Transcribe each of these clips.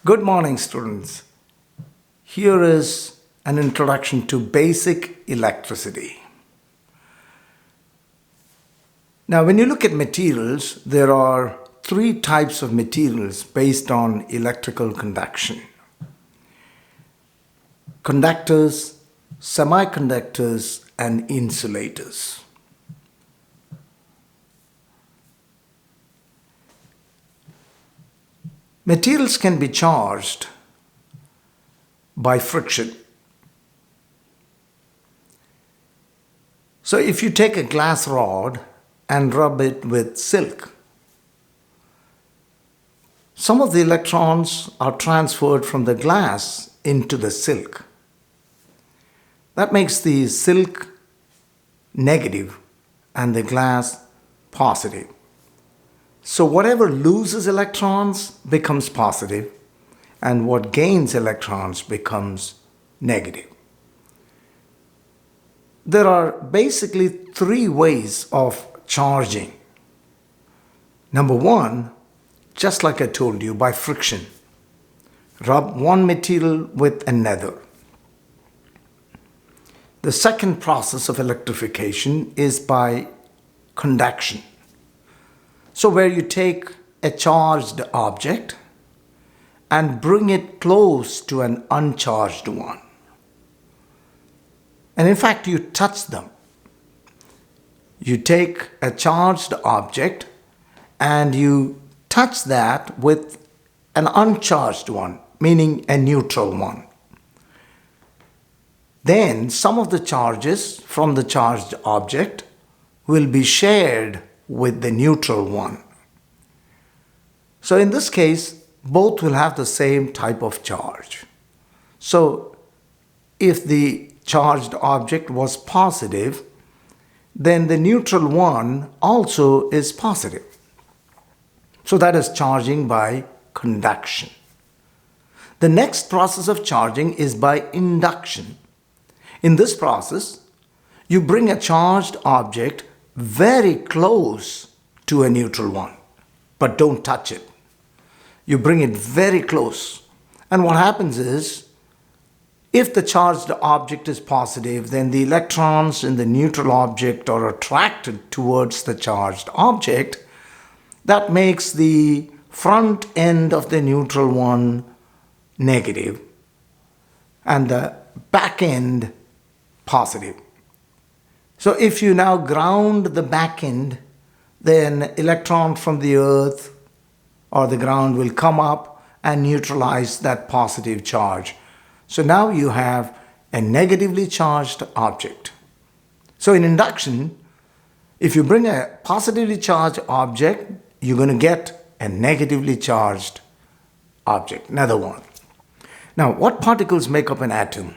Good morning, students. Here is an introduction to basic electricity. Now, when you look at materials, there are three types of materials based on electrical conduction: conductors, semiconductors, and insulators. Materials can be charged by friction. So if you take a glass rod and rub it with silk, some of the electrons are transferred from the glass into the silk. That makes the silk negative and the glass positive. So whatever loses electrons becomes positive, and what gains electrons becomes negative. There are basically three ways of charging. Number one, just like I told you, by friction. Rub one material with another. The second process of electrification is by conduction. So where you take a charged object and bring it close to an uncharged one. And in fact, you touch them. You take a charged object and you touch that with an uncharged one, meaning a neutral one. Then some of the charges from the charged object will be shared with the neutral one. So in this case, both will have the same type of charge. So if the charged object was positive, then the neutral one also is positive. So that is charging by conduction. The next process of charging is by induction. In this process, you bring a charged object very close to a neutral one, but don't touch it. You bring it very close. And what happens is, if the charged object is positive, then the electrons in the neutral object are attracted towards the charged object. That makes the front end of the neutral one negative and the back end positive. So if you now ground the back end, then electrons from the earth or the ground will come up and neutralize that positive charge. So now you have a negatively charged object. So in induction, if you bring a positively charged object, you're going to get a negatively charged object, another one. Now, what particles make up an atom?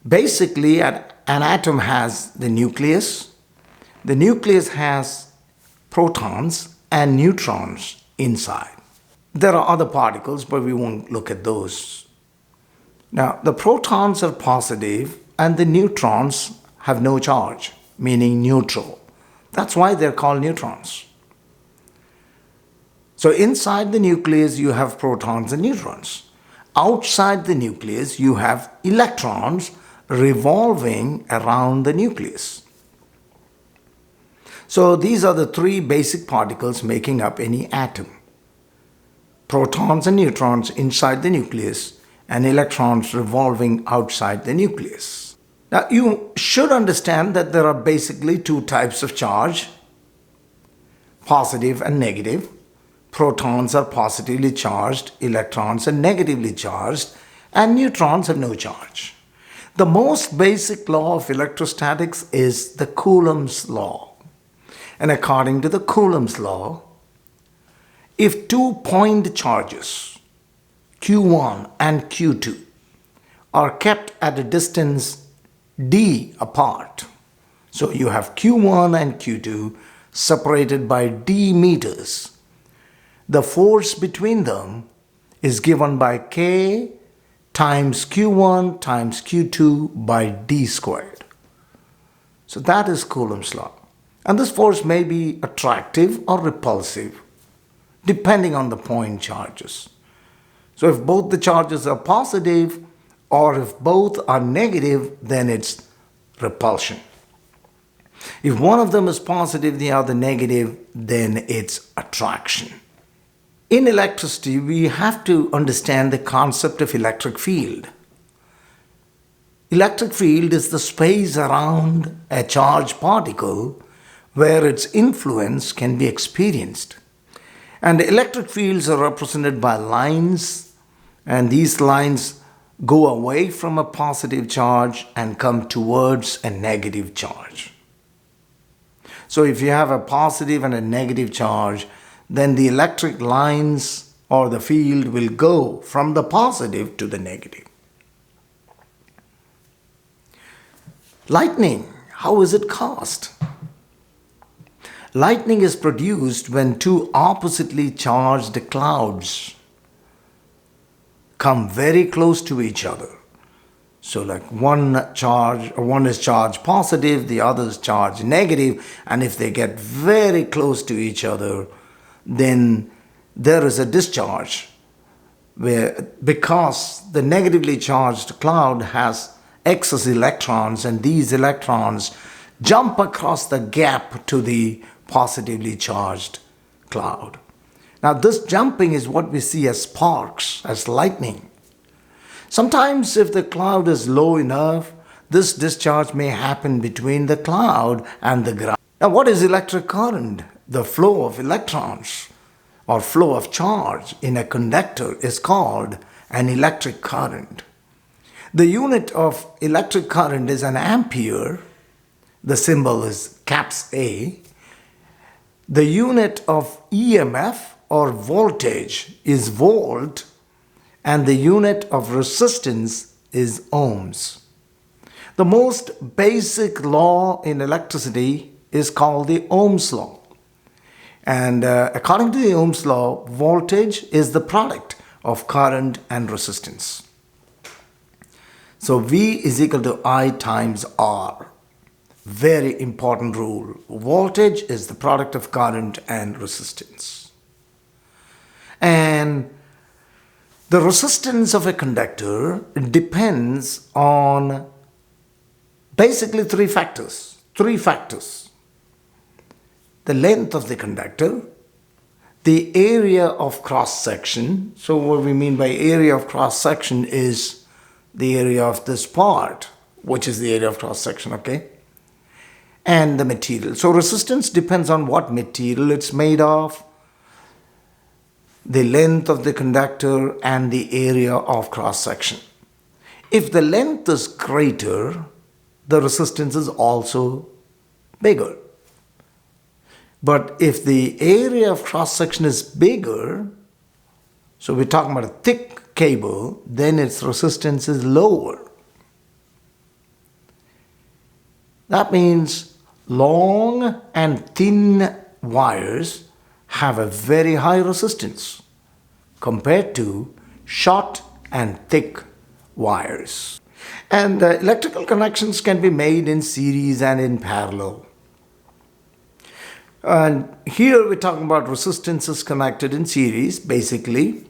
Basically, an atom has the nucleus. The nucleus has protons and neutrons inside. There are other particles, but we won't look at those. Now, the protons are positive and the neutrons have no charge, meaning neutral. That's why they're called neutrons. So inside the nucleus, you have protons and neutrons. Outside the nucleus, you have electrons revolving around the nucleus. So these are the three basic particles making up any atom: protons and neutrons inside the nucleus, and electrons revolving outside the nucleus. Now you should understand that there are basically two types of charge: positive and negative. Protons are positively charged, electrons are negatively charged, and neutrons have no charge. The most basic law of electrostatics is the Coulomb's law. And according to the Coulomb's law, if 2 point charges, Q1 and Q2, are kept at a distance d apart, so you have Q1 and Q2 separated by d meters, the force between them is given by K times Q1 times Q2 by d squared. So that is Coulomb's law. And this force may be attractive or repulsive, depending on the point charges. So if both the charges are positive or if both are negative, then it's repulsion. If one of them is positive, the other negative, then it's attraction. In electricity, we have to understand the concept of electric field. Electric field is the space around a charged particle where its influence can be experienced. And electric fields are represented by lines, and these lines go away from a positive charge and come towards a negative charge. So if you have a positive and a negative charge, then the electric lines or the field will go from the positive to the negative. Lightning, how is it caused? Lightning is produced when two oppositely charged clouds come very close to each other. So like one is charged positive, the other is charged negative, and if they get very close to each other, then there is a discharge because the negatively charged cloud has excess electrons, and these electrons jump across the gap to the positively charged cloud. Now this jumping is what we see as sparks, as lightning. Sometimes if the cloud is low enough, this discharge may happen between the cloud and the ground. Now what is electric current? The flow of electrons or flow of charge in a conductor is called an electric current. The unit of electric current is an ampere. The symbol is caps A. The unit of EMF or voltage is volt, and the unit of resistance is ohms. The most basic law in electricity is called the Ohm's law. And according to the Ohm's law, voltage is the product of current and resistance. So V is equal to I times R. Very important rule. Voltage is the product of current and resistance. And the resistance of a conductor depends on basically three factors. The length of the conductor, the area of cross section. So what we mean by area of cross section is the area of this part, which is the area of cross section, okay? And the material. So resistance depends on what material it's made of, the length of the conductor, and the area of cross section. If the length is greater, the resistance is also bigger. But if the area of cross section is bigger, so we're talking about a thick cable, then its resistance is lower. That means long and thin wires have a very high resistance compared to short and thick wires. And electrical connections can be made in series and in parallel. And here we're talking about resistances connected in series, basically.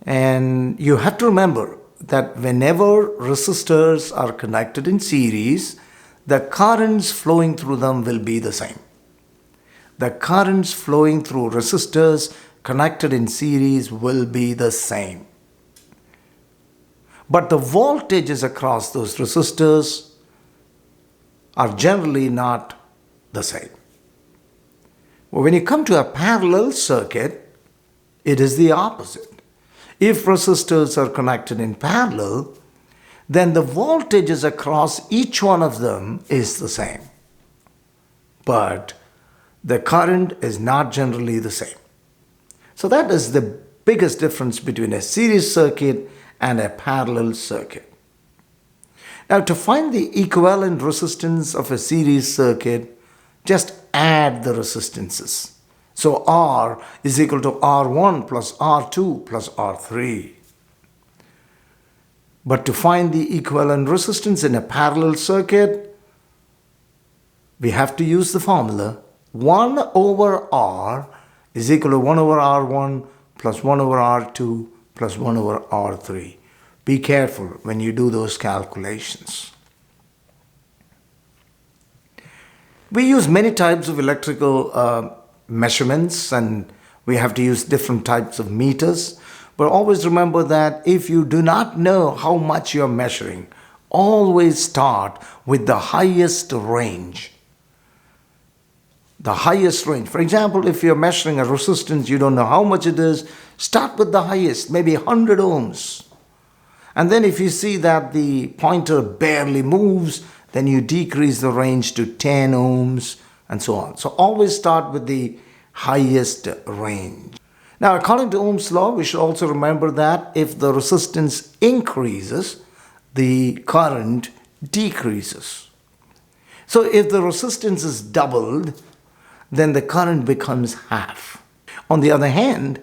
And you have to remember that whenever resistors are connected in series, the currents flowing through them will be the same. The currents flowing through resistors connected in series will be the same. But the voltages across those resistors are generally not the same. Well, when you come to a parallel circuit, it is the opposite. If resistors are connected in parallel, then the voltages across each one of them is the same. But the current is not generally the same. So that is the biggest difference between a series circuit and a parallel circuit. Now, to find the equivalent resistance of a series circuit, just add the resistances. So R is equal to R1 plus R2 plus R3. But to find the equivalent resistance in a parallel circuit, we have to use the formula 1 over R is equal to 1 over R1 plus 1 over R2 plus 1 over R3. Be careful when you do those calculations. We use many types of electrical measurements, and we have to use different types of meters. But always remember that if you do not know how much you're measuring, always start with the highest range. The highest range. For example, if you're measuring a resistance, you don't know how much it is, start with the highest, maybe 100 ohms. And then if you see that the pointer barely moves, then you decrease the range to 10 ohms and so on. So always start with the highest range. Now, according to Ohm's law, we should also remember that if the resistance increases, the current decreases. So if the resistance is doubled, then the current becomes half. On the other hand,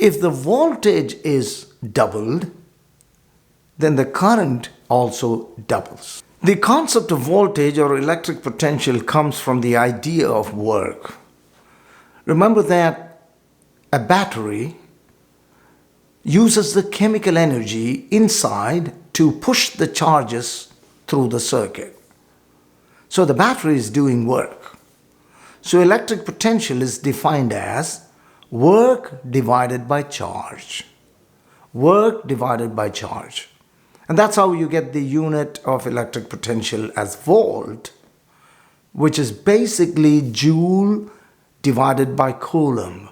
if the voltage is doubled, then the current also doubles. The concept of voltage or electric potential comes from the idea of work. Remember that a battery uses the chemical energy inside to push the charges through the circuit. So the battery is doing work. So electric potential is defined as work divided by charge. Work divided by charge. And that's how you get the unit of electric potential as volt, which is basically joule divided by coulomb.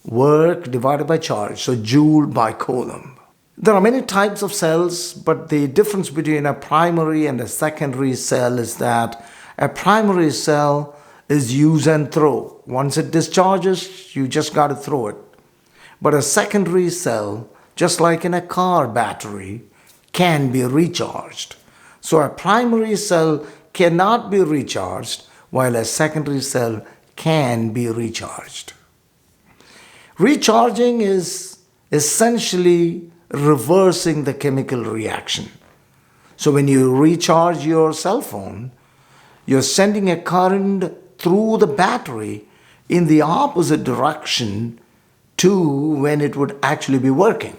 Work divided by charge, so joule by coulomb. There are many types of cells, but the difference between a primary and a secondary cell is that a primary cell is use and throw. Once it discharges, you just got to throw it. But a secondary cell, just like in a car battery, can be recharged. So a primary cell cannot be recharged, while a secondary cell can be recharged. Recharging is essentially reversing the chemical reaction. So when you recharge your cell phone, you're sending a current through the battery in the opposite direction to when it would actually be working.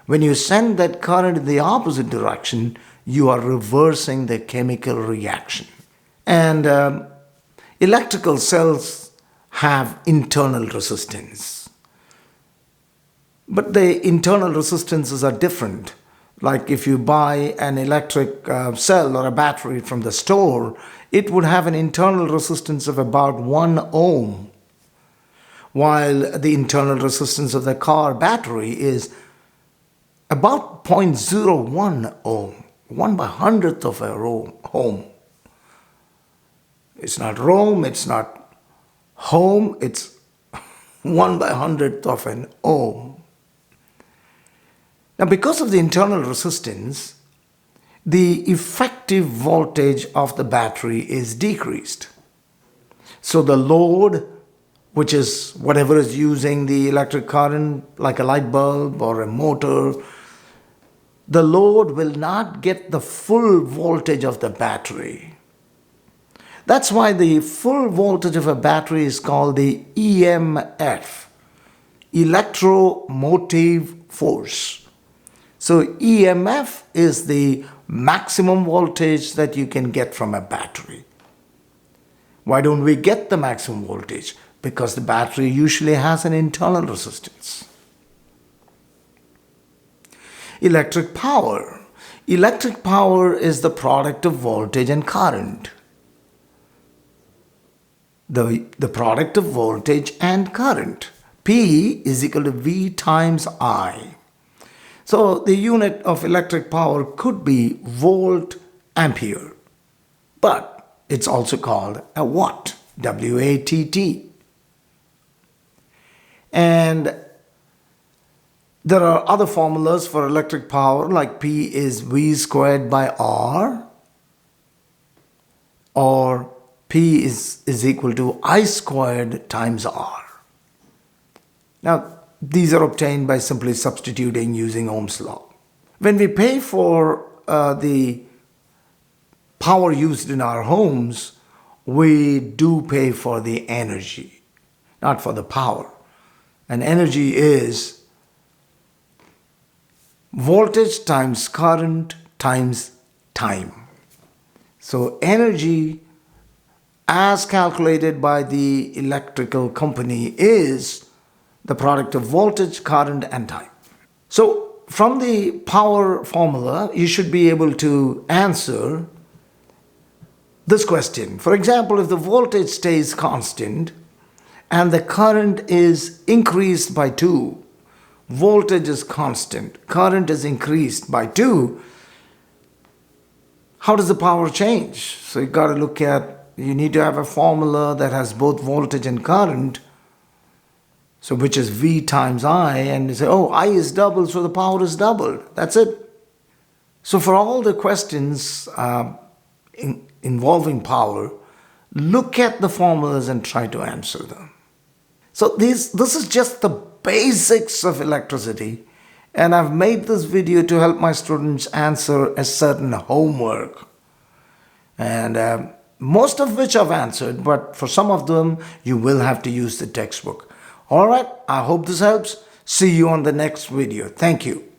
When you send that current in the opposite direction, you are reversing the chemical reaction. And electrical cells have internal resistance. But the internal resistances are different. Like if you buy an electric cell or a battery from the store, it would have an internal resistance of about 1 ohm, while the internal resistance of the car battery is about 0.01 ohm, 1/100th of a ohm. It's not Rome, it's not home, it's 1/100th of an ohm. Now, because of the internal resistance, the effective voltage of the battery is decreased. So the load, which is whatever is using the electric current, like a light bulb or a motor, the load will not get the full voltage of the battery. That's why the full voltage of a battery is called the EMF, electromotive force. So EMF is the maximum voltage that you can get from a battery. Why don't we get the maximum voltage? Because the battery usually has an internal resistance. Electric power. Electric power is the product of voltage and current. The product of voltage and current. P is equal to V times I. So the unit of electric power could be volt ampere, but it's also called a watt, W-A-T-T. And there are other formulas for electric power, like P is V squared by R, or P is equal to I squared times R. Now, these are obtained by simply substituting using Ohm's law. When we pay for the power used in our homes, we do pay for the energy, not for the power. And energy is voltage times current times time. So energy as calculated by the electrical company is the product of voltage, current, and time. So from the power formula, you should be able to answer this question. For example, if the voltage stays constant and the current is increased by 2, voltage is constant, current is increased by 2, how does the power change? So you need to have a formula that has both voltage and current, so which is V times I, and you say, oh, I is doubled, so the power is doubled. That's it. So for all the questions involving power, look at the formulas and try to answer them. So this is just the basics of electricity, and I've made this video to help my students answer a certain homework. And most of which I've answered, but for some of them, you will have to use the textbook. All right, I hope this helps. See you on the next video. Thank you.